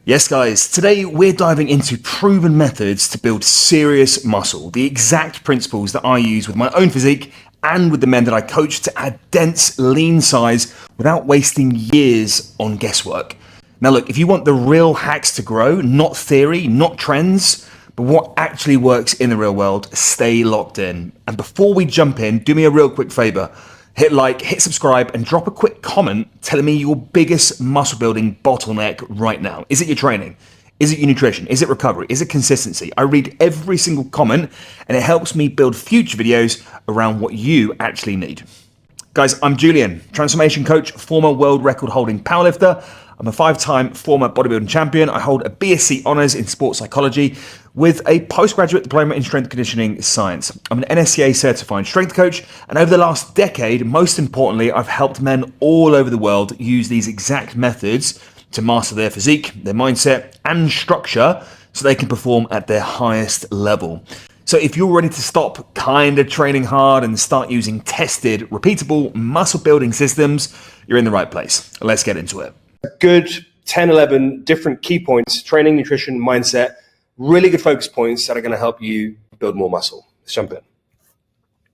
Yes, guys, today we're diving into proven methods to build serious muscle, the exact principles that I use with my own physique and with the men that I coach to add dense, lean size without wasting years on guesswork. Now look, if you want the real hacks to grow, not theory, not trends, but what actually works in the real world, stay locked in. And before we jump in, do me a real quick favor. Hit like, hit subscribe, and drop a quick comment telling me your biggest muscle building bottleneck right now. Is it your training? Is it your nutrition? Is it recovery? Is it consistency? I read every single comment and it helps me build future videos around what you actually need. Guys, I'm Julian, transformation coach, former world record holding powerlifter. I'm a 5-time former bodybuilding champion. I hold a BSc honours in sports psychology with a postgraduate diploma in strength conditioning science. I'm an NSCA certified strength coach, and over the last decade, most importantly, I've helped men all over the world use these exact methods to master their physique, their mindset, and structure so they can perform at their highest level. So if you're ready to stop kind of training hard and start using tested, repeatable muscle building systems, you're in the right place. Let's get into it. Good 10, 11 different key points, training, nutrition, mindset, really good focus points that are going to help you build more muscle. Let's jump in.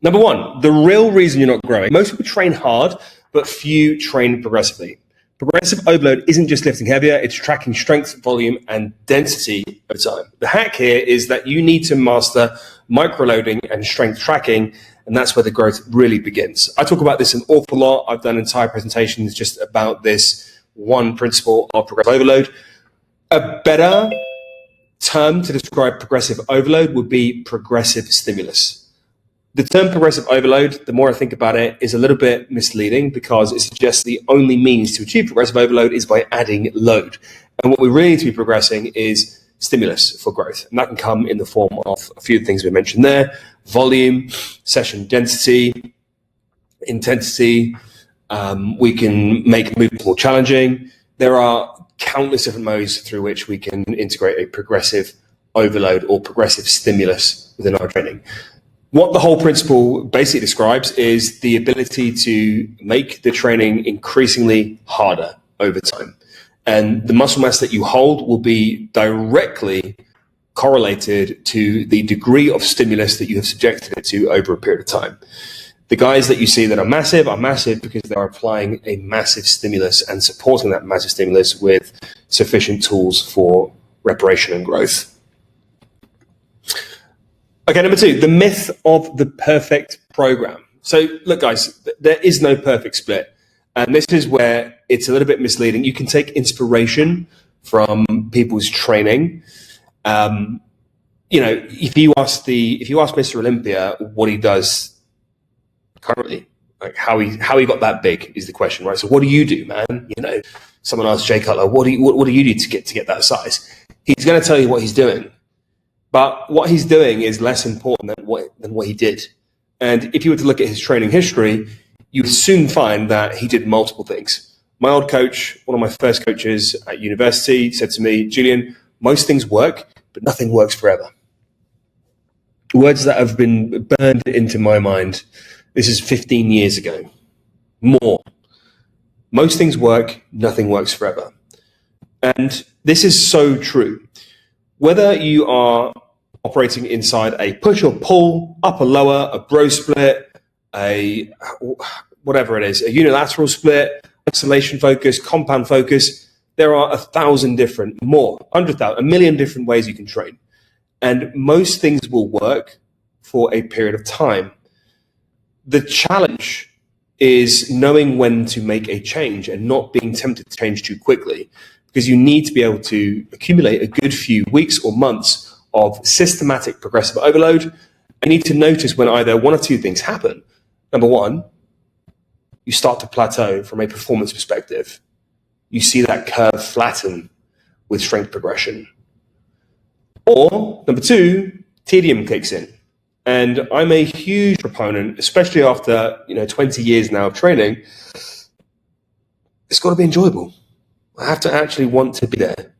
Number one, the real reason you're not growing. Most people train hard, but few train progressively. Progressive overload isn't just lifting heavier, it's tracking strength, volume, and density over time. The hack here is that you need to master microloading and strength tracking, and that's where the growth really begins. I talk about this an awful lot. I've done entire presentations just about this one principle of progressive overload. A better term to describe progressive overload would be progressive stimulus. The term progressive overload, the more I think about it, is a little bit misleading because it suggests the only means to achieve progressive overload is by adding load. And what we really need to be progressing is stimulus for growth. And that can come in the form of a few things we mentioned there: volume, session density, intensity. We can make movements more challenging. There are countless different modes through which we can integrate a progressive overload or progressive stimulus within our training. What the whole principle basically describes is the ability to make the training increasingly harder over time. And the muscle mass that you hold will be directly correlated to the degree of stimulus that you have subjected it to over a period of time. The guys that you see that are massive because they are applying a massive stimulus and supporting that massive stimulus with sufficient tools for reparation and growth. Okay, number two, the myth of the perfect program. So look, guys, there is no perfect split. And this is where it's a little bit misleading. You can take inspiration from people's training. If you ask Mr. Olympia what he does currently, like how he got that big is the question, right? So what do you do, man? Someone asked Jay Cutler, what do you do to get that size? He's going to tell you what he's doing, but what he's doing is less important than what he did. And if you were to look at his training history, you would soon find that he did multiple things. My old coach, one of my first coaches at university, said to me, "Julian, most things work, but nothing works forever." Words that have been burned into my mind. This is 15 years ago. More. Most things work, nothing works forever. And this is so true. Whether you are operating inside a push or pull, upper lower, a bro split, whatever it is, a unilateral split, isolation focus, compound focus, there are 1,000 different, more, 100,000, a million different ways you can train. And most things will work for a period of time. The challenge is knowing when to make a change and not being tempted to change too quickly, because you need to be able to accumulate a good few weeks or months of systematic progressive overload. I need to notice when either one or two things happen. Number one, you start to plateau from a performance perspective. You see that curve flatten with strength progression. Or number two, tedium kicks in. And I'm a huge proponent, especially after 20 years now of training. It's got to be enjoyable. I have to actually want to be there.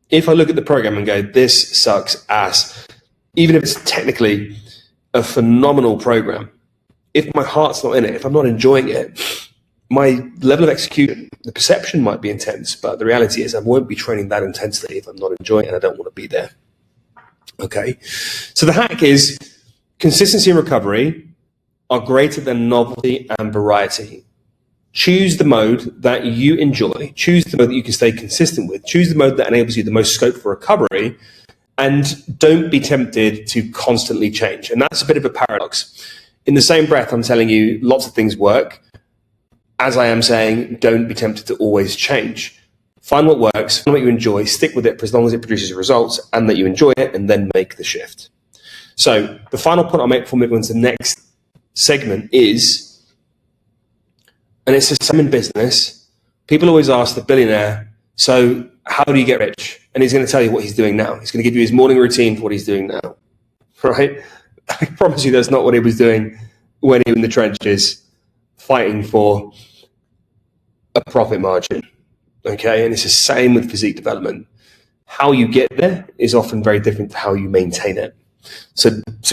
If I look at the program and go, this sucks ass, even if it's technically a phenomenal program, if my heart's not in it, if I'm not enjoying it, my level of execution, the perception might be intense, but the reality is I won't be training that intensely if I'm not enjoying it and I don't want to be there. Okay. So the hack is consistency and recovery are greater than novelty and variety. Choose the mode that you enjoy. Choose the mode that you can stay consistent with. Choose the mode that enables you the most scope for recovery, and don't be tempted to constantly change. And that's a bit of a paradox. In the same breath, I'm telling you lots of things work. As I am saying, don't be tempted to always change. Find what works, find what you enjoy, stick with it for as long as it produces results and that you enjoy it, and then make the shift. So the final point I'll make before moving on to the next segment is, and it's the same in business, people always ask the billionaire, so how do you get rich? And he's going to tell you what he's doing now. He's going to give you his morning routine for what he's doing now, right? I promise you that's not what he was doing when he was in the trenches fighting for a profit margin, okay? And it's the same with physique development. How you get there is often very different to how you maintain it. So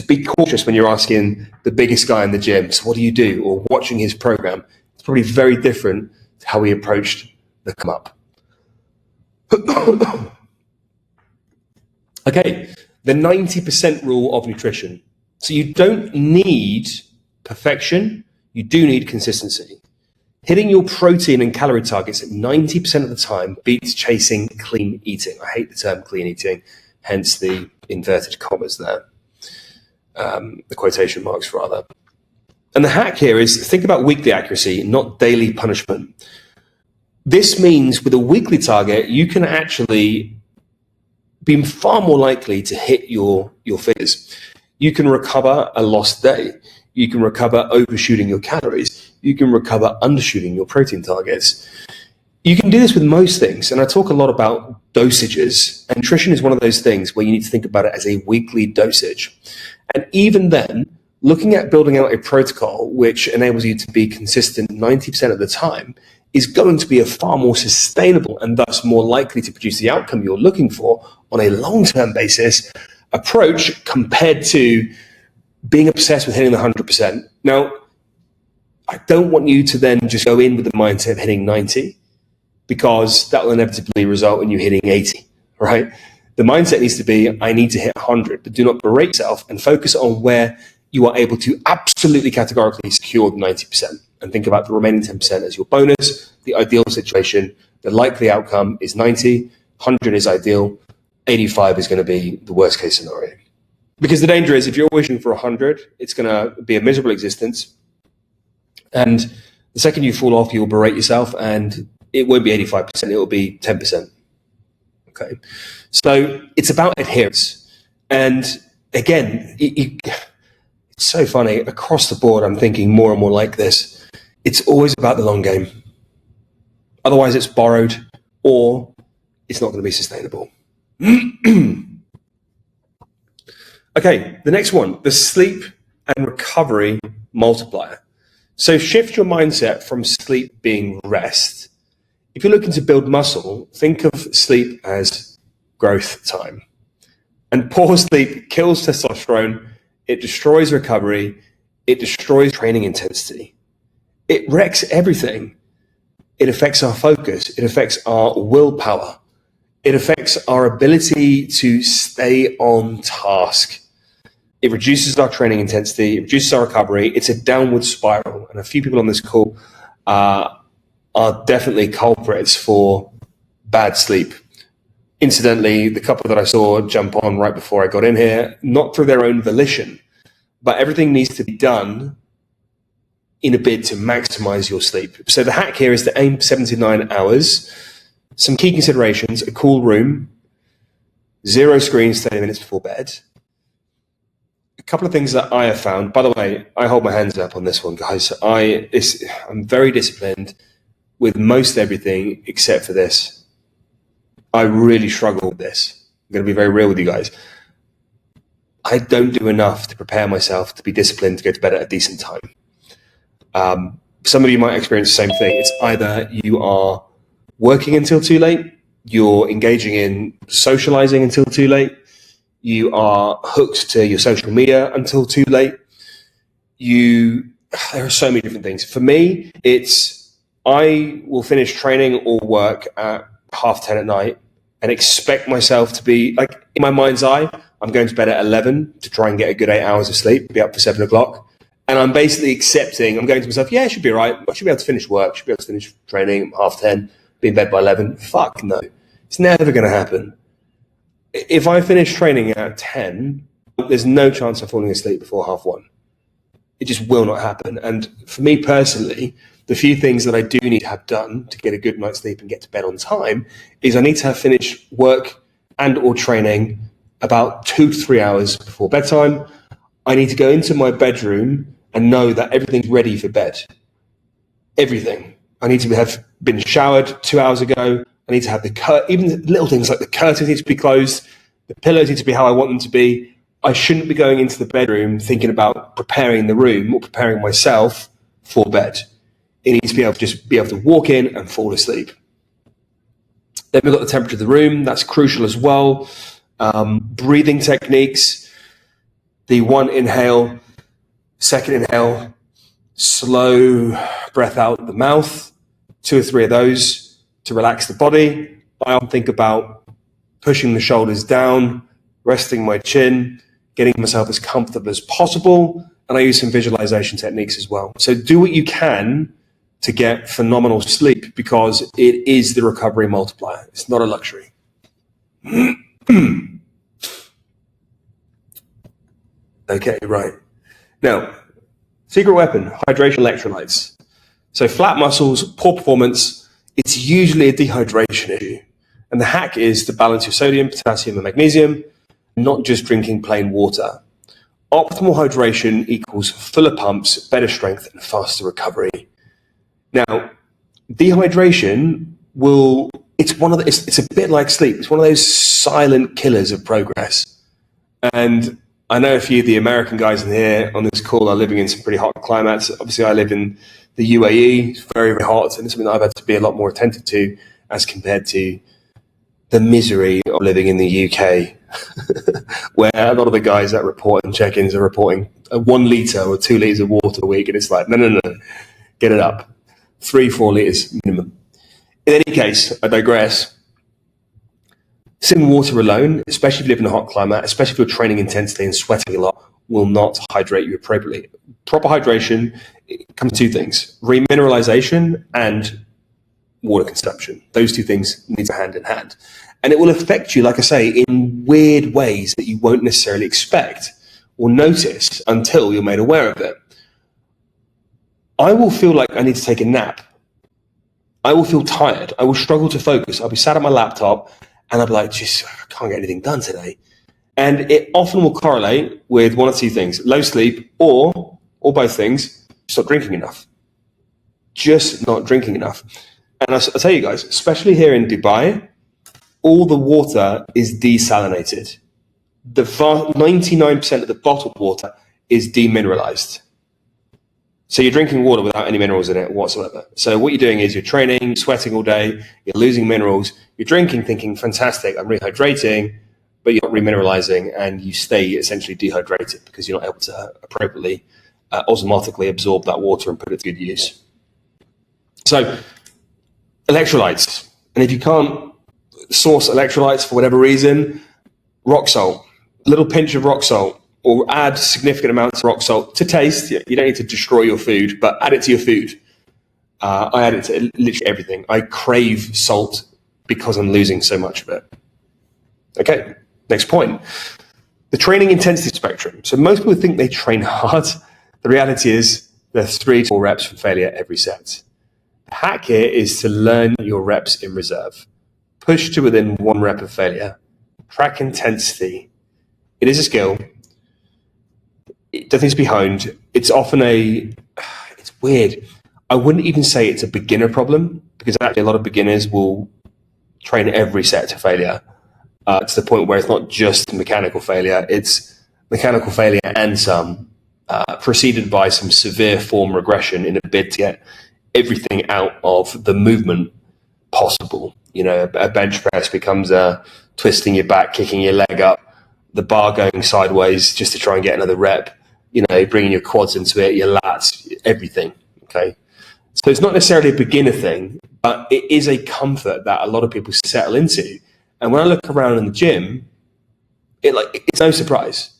be cautious when you're asking the biggest guy in the gym, so what do you do? Or watching his program. It's probably very different to how he approached the come up. Okay, the 90% rule of nutrition. So you don't need perfection, you do need consistency. Hitting your protein and calorie targets at 90% of the time beats chasing clean eating. I hate the term clean eating, hence the inverted commas there, the quotation marks rather. And the hack here is think about weekly accuracy, not daily punishment. This means with a weekly target, you can actually be far more likely to hit your figures. You can recover a lost day. You can recover overshooting your calories. You can recover undershooting your protein targets. You can do this with most things. And I talk a lot about dosages. And nutrition is one of those things where you need to think about it as a weekly dosage. And even then, looking at building out a protocol which enables you to be consistent 90% of the time is going to be a far more sustainable and thus more likely to produce the outcome you're looking for on a long-term basis approach compared to being obsessed with hitting the 100%. Now, I don't want you to then just go in with the mindset of hitting 90 because that will inevitably result in you hitting 80, right? The mindset needs to be, I need to hit 100, but do not berate yourself and focus on where you are able to absolutely categorically secure the 90% and think about the remaining 10% as your bonus. The ideal situation, the likely outcome is 90, 100 is ideal, 85 is going to be the worst case scenario. Because the danger is if you're wishing for 100, it's going to be a miserable existence. And the second you fall off, you'll berate yourself and it won't be 85%, it will be 10%. Okay. So it's about adherence. And again, it's so funny. Across the board, I'm thinking more and more like this. It's always about the long game. Otherwise, it's borrowed or it's not going to be sustainable. Okay, the next one, the sleep and recovery multiplier. So shift your mindset from sleep being rest. If you're looking to build muscle, think of sleep as growth time. And poor sleep kills testosterone, it destroys recovery, it destroys training intensity. It wrecks everything. It affects our focus, it affects our willpower, it affects our ability to stay on task. It reduces our training intensity, it reduces our recovery. It's a downward spiral. And a few people on this call are definitely culprits for bad sleep. Incidentally, the couple that I saw jump on right before I got in here, not through their own volition, but everything needs to be done in a bid to maximize your sleep. So the hack here is to aim for 79 hours. Some key considerations: a cool room, 0 screens 30 minutes before bed. A couple of things that I have found, by the way, I hold my hands up on this one, guys. I'm very disciplined with most everything except for this. I really struggle with this. I'm going to be very real with you guys. I don't do enough to prepare myself to be disciplined to go to bed at a decent time. Some of you might experience the same thing. It's either you are working until too late, you're engaging in socializing until too late, you are hooked to your social media until too late. There are so many different things. For me, it's I will finish training or work at 10:30 at night and expect myself to be like, in my mind's eye, I'm going to bed at 11 to try and get a good 8 hours of sleep, be up for 7 o'clock. And I'm basically accepting, I'm going to myself, yeah, it should be all right. I should be able to finish work, should be able to finish training 10:30, be in bed by 11. Fuck no. It's never going to happen. If I finish training at 10, there's no chance of falling asleep before 1:30. It just will not happen. And for me personally, the few things that I do need to have done to get a good night's sleep and get to bed on time is I need to have finished work and or training about 2 to 3 hours before bedtime. I need to go into my bedroom and know that everything's ready for bed. Everything. I need to have been showered 2 hours ago. I need to have even the little things like the curtains need to be closed. The pillows need to be how I want them to be. I shouldn't be going into the bedroom thinking about preparing the room or preparing myself for bed. It needs to be able to just be able to walk in and fall asleep. Then we've got the temperature of the room. That's crucial as well. Breathing techniques. The 1 inhale, 2nd inhale, slow breath out the mouth. 2 or 3 of those to relax the body. I often think about pushing the shoulders down, resting my chin, getting myself as comfortable as possible. And I use some visualization techniques as well. So do what you can to get phenomenal sleep because it is the recovery multiplier. It's not a luxury. Okay, right. Now, secret weapon, hydration electrolytes. So flat muscles, poor performance, it's usually a dehydration issue. And the hack is to balance your sodium, potassium, and magnesium, not just drinking plain water. Optimal hydration equals fuller pumps, better strength, and faster recovery. Now, dehydration it's a bit like sleep. It's one of those silent killers of progress. And I know a few of the American guys in here on this call are living in some pretty hot climates. Obviously, I live in the UAE. It's very, very hot, and it's something that I've had to be a lot more attentive to as compared to the misery of living in the UK, where a lot of the guys that report and check-ins are reporting 1 litre or 2 litres of water a week, and it's like, no, get it up. 3-4 litres minimum. In any case, I digress. Sitting water alone, especially if you live in a hot climate, especially if you're training intensely and sweating a lot, will not hydrate you appropriately. Proper hydration comes 2 things, remineralization and water consumption. Those 2 things need to hand in hand. And it will affect you, like I say, in weird ways that you won't necessarily expect or notice until you're made aware of it. I will feel like I need to take a nap. I will feel tired. I will struggle to focus. I'll be sat at my laptop and I'll be like, just, I can't get anything done today. And it often will correlate with 1 or 2 things, low sleep or both things, just not drinking enough. Just not drinking enough. And I'll tell you guys, especially here in Dubai, all the water is desalinated. The 99% of the bottled water is demineralized. So you're drinking water without any minerals in it whatsoever. So what you're doing is you're training, sweating all day, you're losing minerals, you're drinking thinking, fantastic, I'm rehydrating, but you're not remineralizing and you stay essentially dehydrated because you're not able to appropriately osmotically absorb that water and put it to good use. So electrolytes. And if you can't source electrolytes for whatever reason, rock salt, a little pinch of rock salt, or add significant amounts of rock salt to taste. You don't need to destroy your food, but add it to your food. I add it to literally everything. I crave salt because I'm losing so much of it. Okay, next point. The training intensity spectrum. So most people think they train hard. The reality is there's 3 to 4 reps from failure every set. The hack here is to learn your reps in reserve. Push to within 1 rep of failure. Track intensity. It is a skill. It doesn't need to be honed. It's often it's weird. I wouldn't even say it's a beginner problem because actually a lot of beginners will train every set to failure to the point where it's not just mechanical failure. It's mechanical failure and some preceded by some severe form regression in a bid to get everything out of the movement possible. You know, a bench press becomes twisting your back, kicking your leg up, the bar going sideways just to try and get another rep, you know, bringing your quads into it, your lats, everything, okay? So it's not necessarily a beginner thing, but it is a comfort that a lot of people settle into. And when I look around in the gym, it's no surprise.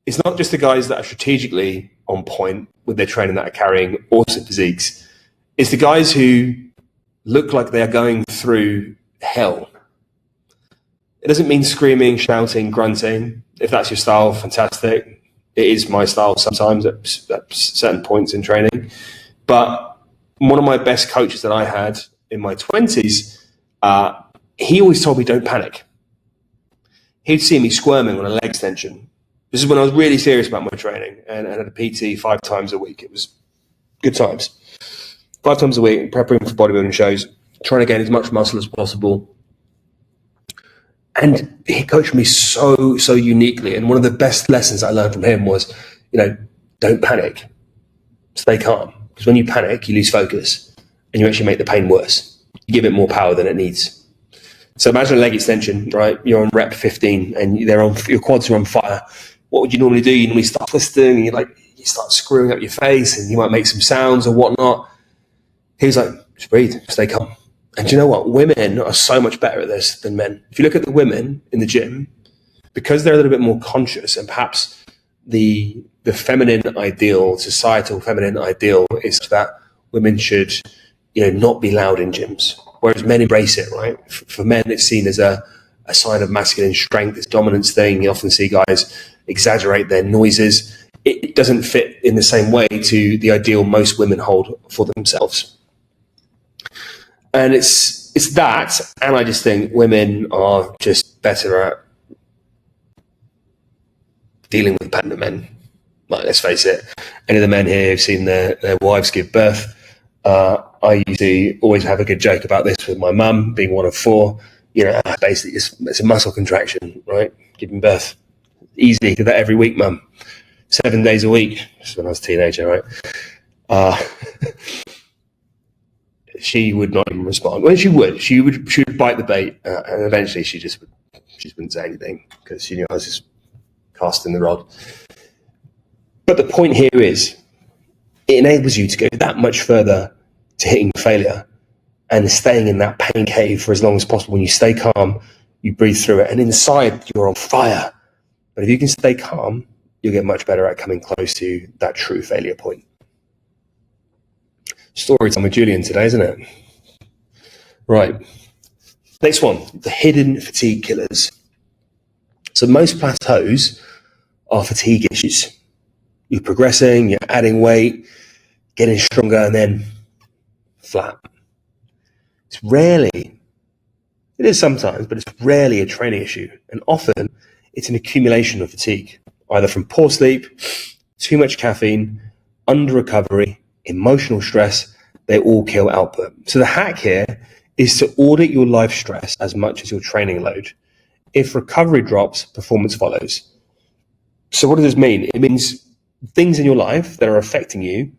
It's not just the guys that are strategically on point with their training that are carrying awesome physiques. It's the guys who look like they are going through hell. It doesn't mean screaming, shouting, grunting. If that's your style, fantastic. It is my style sometimes at certain points in training. But one of my best coaches that I had in my 20s, he always told me, don't panic. He'd see me squirming on a leg extension. This is when I was really serious about my training and had a PT 5 times a week. It was good times. 5 times a week, preparing for bodybuilding shows, trying to gain as much muscle as possible. And he coached me so uniquely. And one of the best lessons I learned from him was, don't panic. Stay calm. Because when you panic, you lose focus and you actually make the pain worse. You give it more power than it needs. So imagine a leg extension, right? You're on rep 15 and your quads are on fire. What would you normally do? You normally start twisting and you start screwing up your face and you might make some sounds or whatnot. He was like, just breathe, stay calm. And do you know what? Women are so much better at this than men. If you look at the women in the gym, because they're a little bit more conscious and perhaps the feminine ideal, societal feminine ideal is that women should, not be loud in gyms, whereas men embrace it, right? For men, it's seen as a sign of masculine strength, this dominance thing. You often see guys exaggerate their noises. It doesn't fit in the same way to the ideal most women hold for themselves. And it's that, and I just think women are just better at dealing with pregnant men. Like, let's face it, any of the men here who've seen their wives give birth, I used to always have a good joke about this with my mum, being one of 4. Basically it's a muscle contraction, right? Giving birth. Easy, did that every week, mum. 7 days a week. This is when I was a teenager, right? She would not even respond. Well, she would. She would bite the bait, and eventually she just wouldn't say anything because she knew I was just casting the rod. But the point here is, it enables you to go that much further to hitting failure and staying in that pain cave for as long as possible. When you stay calm, you breathe through it, and inside you're on fire. But if you can stay calm, you'll get much better at coming close to that true failure point. Story time with Julian today, isn't it? Right. Next one, the hidden fatigue killers. So most plateaus are fatigue issues. You're progressing, you're adding weight, getting stronger, and then flat. It is sometimes, but it's rarely a training issue. And often it's an accumulation of fatigue, either from poor sleep, too much caffeine, under recovery, emotional stress. They all kill output. So the hack here is to audit your life stress as much as your training load. If recovery drops, performance follows. So what does this mean? It means things in your life that are affecting you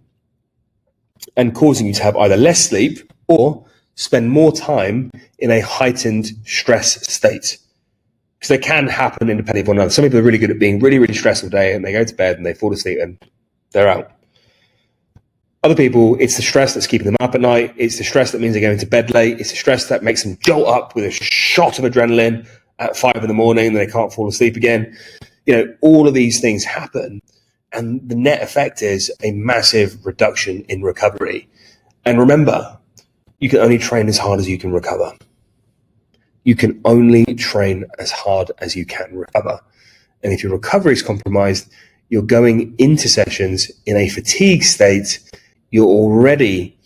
and causing you to have either less sleep or spend more time in a heightened stress state. Because they can happen independently of one another. Some people are really good at being really, really stressed all day and they go to bed and they fall asleep and they're out. Other people, it's the stress that's keeping them up at night. It's the stress that means they're going to bed late. It's the stress that makes them jolt up with a shot of adrenaline at 5 in the morning and they can't fall asleep again. All of these things happen. And the net effect is a massive reduction in recovery. And remember, you can only train as hard as you can recover. You can only train as hard as you can recover. And if your recovery is compromised, you're going into sessions in a fatigue state. You're already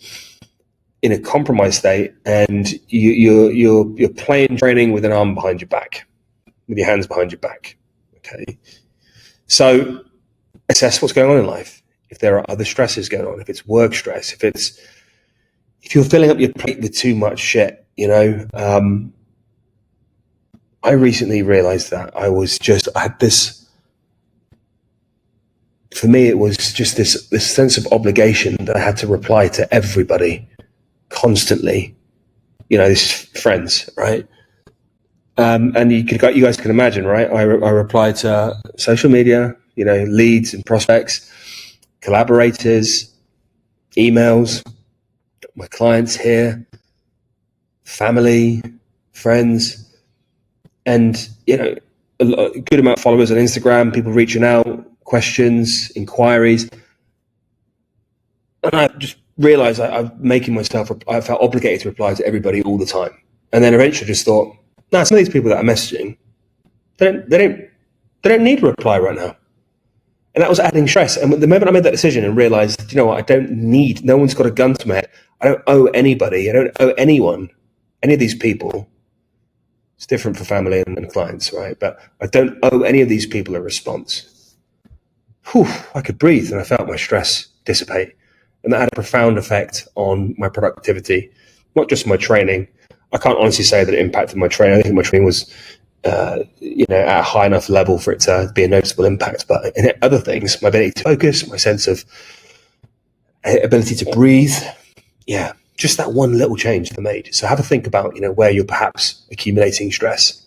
in a compromised state, and you're playing training with an arm behind your back, with your hands behind your back. Okay, so assess what's going on in life. If there are other stresses going on, if it's work stress, if you're filling up your plate with too much shit, I recently realized that I had this. For me, it was just this sense of obligation that I had to reply to everybody constantly. This is friends, right? And you guys can imagine, right? I reply to social media, leads and prospects, collaborators, emails, my clients here, family, friends, and a good amount of followers on Instagram, people reaching out, questions, inquiries. And I just realized I felt obligated to reply to everybody all the time. And then eventually just thought, no, some of these people that are messaging, they don't need a reply right now. And that was adding stress. And the moment I made that decision and realized, you know what, no one's got a gun to my head. I don't owe anybody. I don't owe anyone, any of these people. It's different for family and clients, right? But I don't owe any of these people a response. Whew, I could breathe and I felt my stress dissipate. And that had a profound effect on my productivity, not just my training. I can't honestly say that it impacted my training. I think my training was at a high enough level for it to be a noticeable impact. But in other things, my ability to focus, my sense of ability to breathe, just that one little change that I made. So have a think about, where you're perhaps accumulating stress.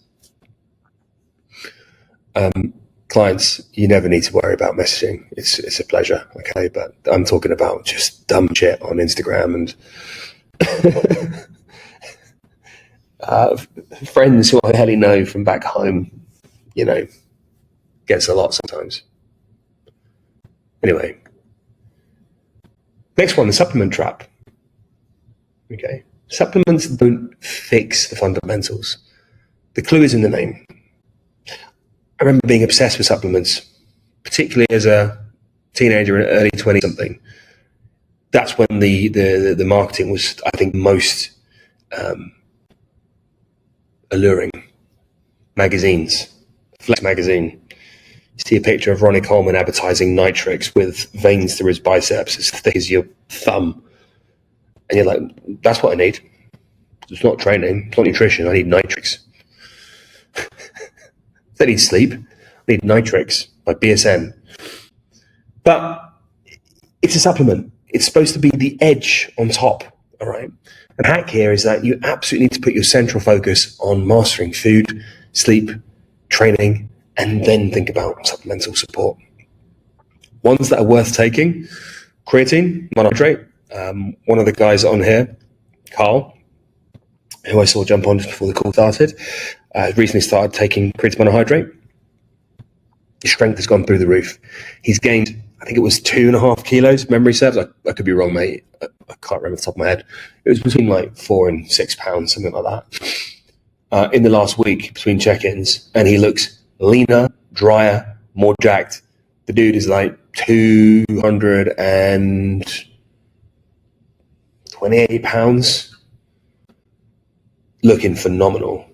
Clients, you never need to worry about messaging. It's a pleasure, okay? But I'm talking about just dumb shit on Instagram and friends who I hardly know from back home, gets a lot sometimes. Anyway, next one, the supplement trap. Okay, supplements don't fix the fundamentals. The clue is in the name. I remember being obsessed with supplements, particularly as a teenager and early 20-something. That's when the marketing was, I think, most alluring. Magazines, Flex magazine. You see a picture of Ronnie Coleman advertising Nitrix with veins through his biceps as thick as your thumb. And you're like, that's what I need. It's not training, it's not nutrition, I need Nitrix. I need sleep, I need Nitrix by BSN. But it's a supplement. It's supposed to be the edge on top, all right? And the hack here is that you absolutely need to put your central focus on mastering food, sleep, training, and then think about supplemental support. Ones that are worth taking: creatine, monohydrate. One of the guys on here, Carl, who I saw jump on just before the call started, recently started taking creatine monohydrate. His strength has gone through the roof. He's gained, I think it was 2.5 kilos, memory serves. I could be wrong, mate. I can't remember off the top of my head. It was between like 4 and 6 pounds, something like that, in the last week between check-ins. And he looks leaner, drier, more jacked. The dude is like 228 pounds, looking phenomenal.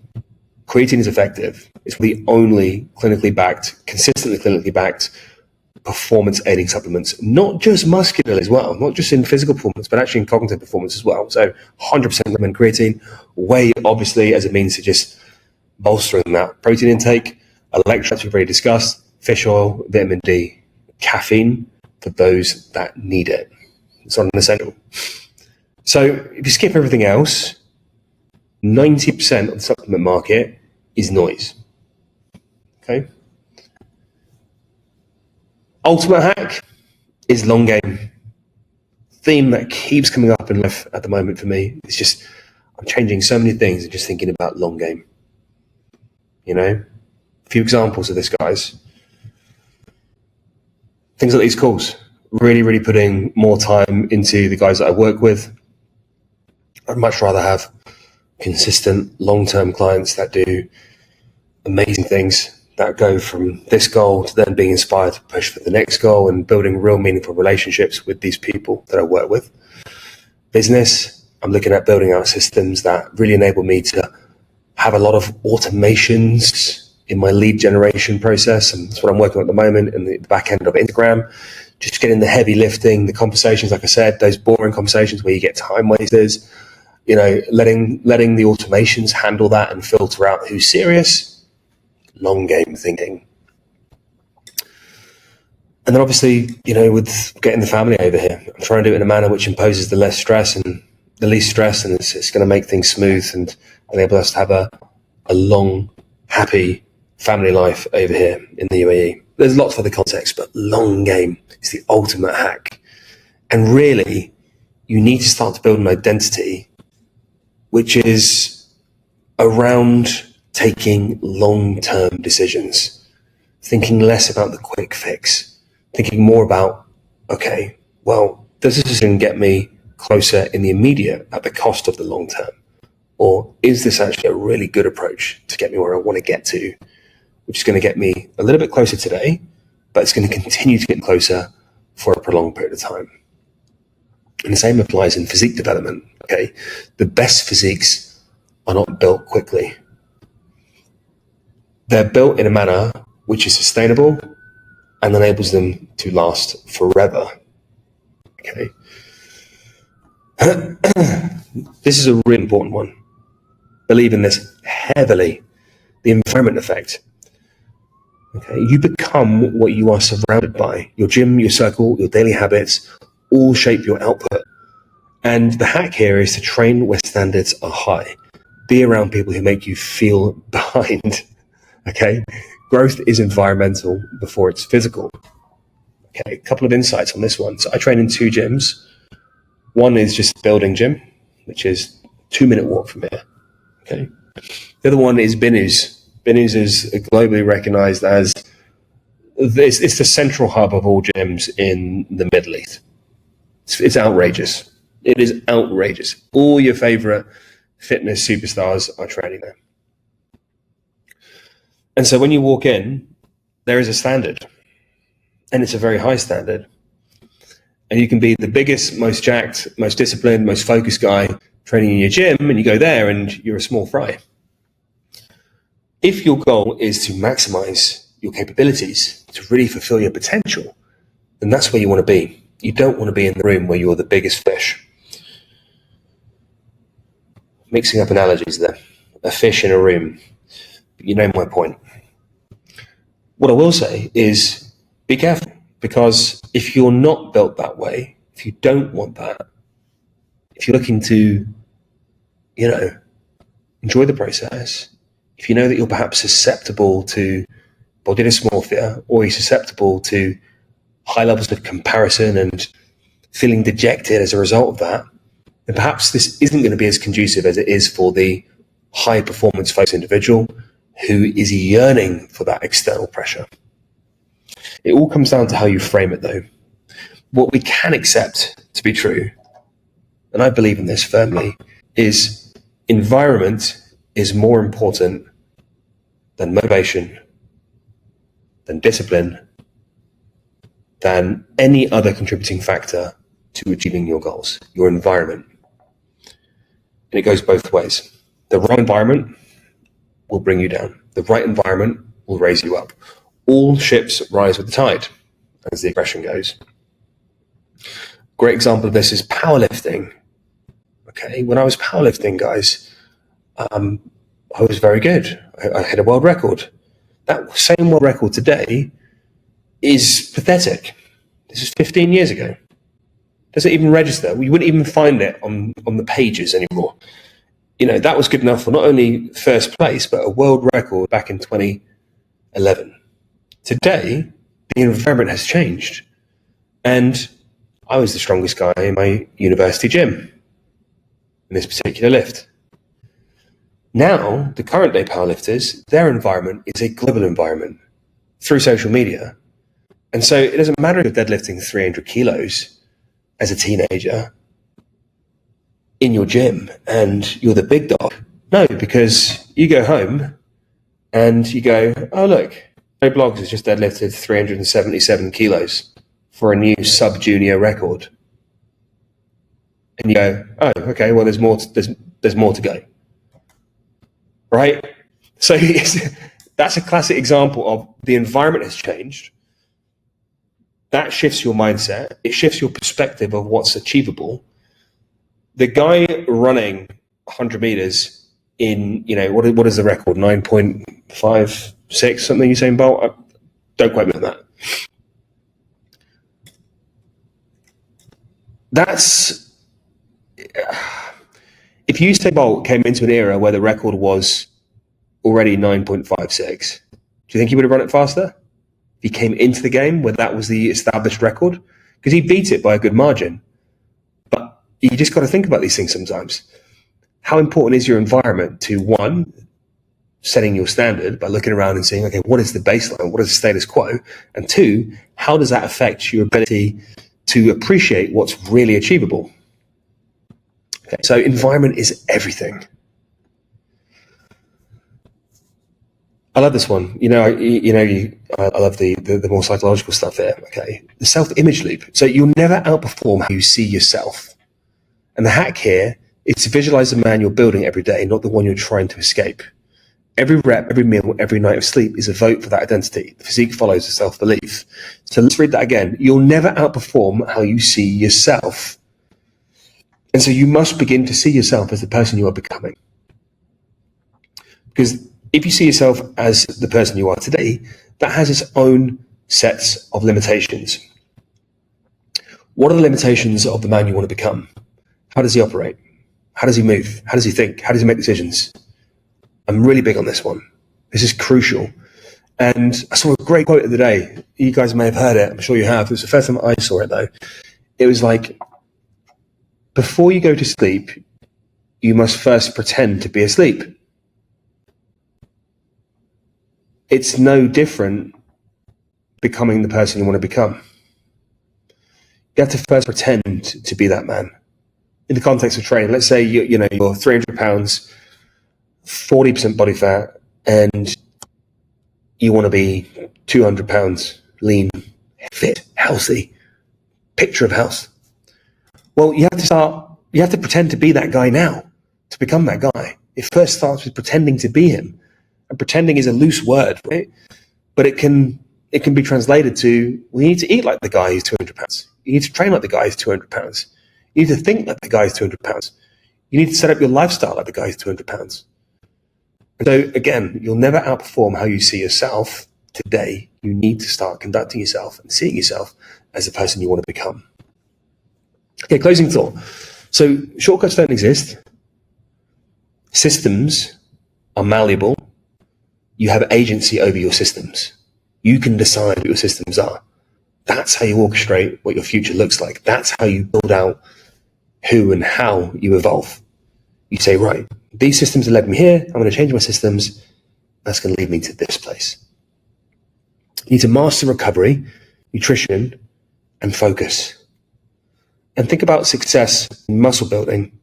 Creatine is effective. It's the only consistently clinically backed performance aiding supplements, not just muscular as well, not just in physical performance, but actually in cognitive performance as well. So 100% recommend creatine. Whey, obviously, as a means to just bolstering that protein intake. Electrolytes we've already discussed. Fish oil, vitamin D, caffeine for those that need it. It's not an essential. So if you skip everything else, 90% of the supplement market is noise. Okay. Ultimate hack is long game. Theme that keeps coming up in life at the moment for me is just, I'm changing so many things and just thinking about long game. A few examples of this, guys. Things like these calls, really, really putting more time into the guys that I work with. I'd much rather have consistent long-term clients that do amazing things, that go from this goal to then being inspired to push for the next goal and building real meaningful relationships with these people that I work with. Business, I'm looking at building out systems that really enable me to have a lot of automations in my lead generation process, and that's what I'm working on at the moment in the back end of Instagram. Just getting the heavy lifting, the conversations, like I said, those boring conversations where you get time wasters, letting the automations handle that and filter out who's serious. Long game thinking. And then obviously, with getting the family over here, I'm trying to do it in a manner which imposes the least stress and it's going to make things smooth and enable us to have a long, happy family life over here in the UAE. There's lots of other context, but long game is the ultimate hack. And really, you need to start to build an identity which is around taking long-term decisions, thinking less about the quick fix, thinking more about, okay, well, does this decision get me closer in the immediate at the cost of the long term? Or is this actually a really good approach to get me where I want to get to, which is going to get me a little bit closer today, but it's going to continue to get closer for a prolonged period of time? And the same applies in physique development, okay? The best physiques are not built quickly. They're built in a manner which is sustainable and enables them to last forever, okay? This is a really important one. Believe in this heavily. The environment effect. Okay, you become what you are surrounded by. Your gym, your circle, your daily habits all shape your output. And the hack here is to train where standards are high. Be around people who make you feel behind. Okay, growth is environmental before it's physical. Okay, a couple of insights on this one. So I train in 2 gyms. One is just building gym, which is 2-minute walk from here. Okay. The other one is Binus. Binus is globally recognized as it's the central hub of all gyms in the Middle East. It's outrageous. It is outrageous. All your favorite fitness superstars are training there. And so when you walk in, there is a standard, and it's a very high standard. And you can be the biggest, most jacked, most disciplined, most focused guy training in your gym, and you go there and you're a small fry. If your goal is to maximize your capabilities, to really fulfill your potential, then that's where you want to be. You don't want to be in the room where you're the biggest fish. Mixing up analogies there. A fish in a room. You know my point. What I will say is be careful, because if you're not built that way, if you don't want that, if you're looking to, enjoy the process, if you know that you're perhaps susceptible to body dysmorphia, or you're susceptible to high levels of comparison and feeling dejected as a result of that, then perhaps this isn't going to be as conducive as it is for the high performance focused individual who is yearning for that external pressure. It all comes down to how you frame it, though. What we can accept to be true, and I believe in this firmly, is environment is more important than motivation, than discipline, than any other contributing factor to achieving your goals, your environment. And it goes both ways. The wrong environment will bring you down. The right environment will raise you up. All ships rise with the tide, as the expression goes. Great example of this is powerlifting. Okay, when I was powerlifting, guys, I was very good. I hit a world record. That same world record today is pathetic. This is 15 years ago. Doesn't even register. You wouldn't even find it on the pages anymore. That was good enough for not only first place, but a world record back in 2011. Today, the environment has changed. And I was the strongest guy in my university gym in this particular lift. Now, the current day powerlifters, their environment is a global environment through social media. And so it doesn't matter if you're deadlifting 300 kilos as a teenager in your gym and you're the big dog. No, because you go home and you go, oh, look, Joe Bloggs has just deadlifted 377 kilos for a new sub-junior record. And you go, oh, okay, well, there's more to go. Right? So that's a classic example of the environment has changed. That shifts your mindset. It shifts your perspective of what's achievable. The guy running 100 meters in, what is the record? 9.56, something Usain Bolt? Don't quote me on that. If Usain Bolt came into an era where the record was already 9.56, do you think he would have run it faster? If he came into the game where that was the established record? Because he beat it by a good margin. But you just got to think about these things sometimes. How important is your environment to, one, setting your standard by looking around and saying, okay, what is the baseline? What is the status quo? And two, how does that affect your ability to appreciate what's really achievable? Okay, so environment is everything. I love this one. I love the more psychological stuff here. Okay, the self-image loop. So you'll never outperform how you see yourself. And the hack here is to visualize the man you're building every day, not the one you're trying to escape. Every rep, every meal, every night of sleep is a vote for that identity. The physique follows the self-belief. So let's read that again. You'll never outperform how you see yourself. And so you must begin to see yourself as the person you are becoming. Because if you see yourself as the person you are today, that has its own sets of limitations. What are the limitations of the man you want to become? How does he operate? How does he move? How does he think? How does he make decisions? I'm really big on this one. This is crucial. And I saw a great quote of the day. You guys may have heard it. I'm sure you have. It was the first time I saw it, though. It was like, before you go to sleep, you must first pretend to be asleep. It's no different becoming the person you want to become. You have to first pretend to be that man. In the context of training, let's say you're 300 pounds, 40% body fat, and you want to be 200 pounds, lean, fit, healthy, picture of health. Well, you have to pretend to be that guy now, to become that guy. It first starts with pretending to be him. And pretending is a loose word, right? But it can be translated to, well, you need to eat like the guy who's 200 pounds. You need to train like the guy who's 200 pounds. You need to think like the guy who's 200 pounds. You need to set up your lifestyle like the guy who's 200 pounds. And so again, you'll never outperform how you see yourself today. You need to start conducting yourself and seeing yourself as the person you want to become. Okay, closing thought. So shortcuts don't exist. Systems are malleable. You have agency over your systems. You can decide what your systems are. That's how you orchestrate what your future looks like. That's how you build out who and how you evolve. You say, right, these systems have led me here. I'm going to change my systems. That's going to lead me to this place. You need to master recovery, nutrition, and focus. And think about success in muscle building,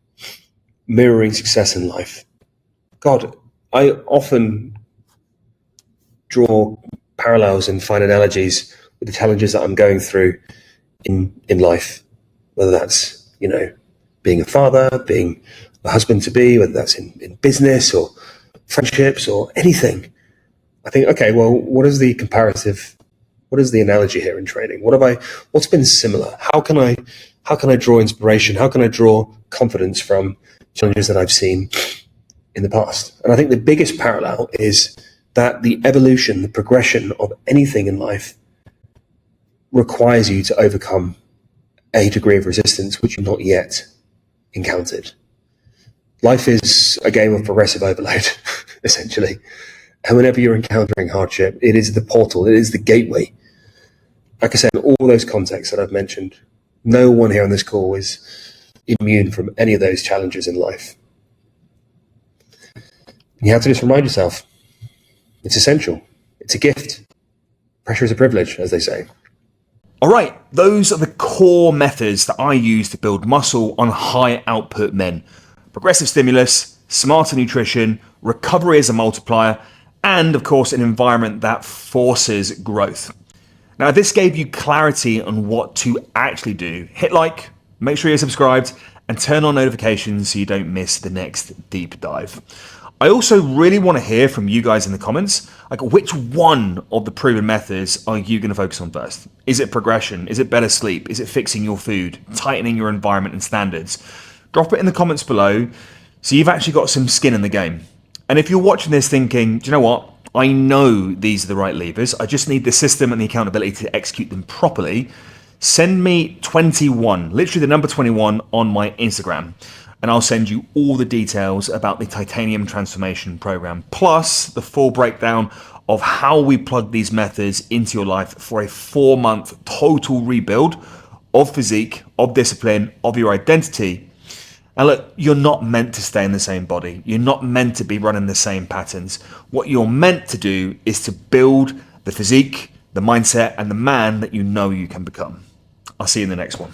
mirroring success in life. God, I often draw parallels and find analogies with the challenges that I'm going through in life, whether that's, being a father, being a husband to be, whether that's in business or friendships or anything. I think, okay, well, what is the analogy here in training? What's been similar? How can I draw inspiration? How can I draw confidence from challenges that I've seen in the past? And I think the biggest parallel is that the evolution, the progression of anything in life requires you to overcome a degree of resistance which you've not yet encountered. Life is a game of progressive overload, essentially. And whenever you're encountering hardship, it is the portal, it is the gateway. Like I said, in all those contexts that I've mentioned, no one here on this call is immune from any of those challenges in life. You have to just remind yourself, it's essential. It's a gift. Pressure is a privilege, as they say. All right, those are the core methods that I use to build muscle on high output men. Progressive stimulus, smarter nutrition, recovery as a multiplier, and of course, an environment that forces growth. Now, if this gave you clarity on what to actually do, hit like, make sure you're subscribed, and turn on notifications so you don't miss the next deep dive. I also really want to hear from you guys in the comments, like which one of the proven methods are you going to focus on first? Is it progression? Is it better sleep? Is it fixing your food? Tightening your environment and standards? Drop it in the comments below so you've actually got some skin in the game. And if you're watching this thinking, do you know what? I know these are the right levers. I just need the system and the accountability to execute them properly. Send me 21, literally the number 21 on my Instagram. And I'll send you all the details about the Titanium Transformation Program, plus the full breakdown of how we plug these methods into your life for a 4-month total rebuild of physique, of discipline, of your identity. And look, you're not meant to stay in the same body. You're not meant to be running the same patterns. What you're meant to do is to build the physique, the mindset, and the man that you know you can become. I'll see you in the next one.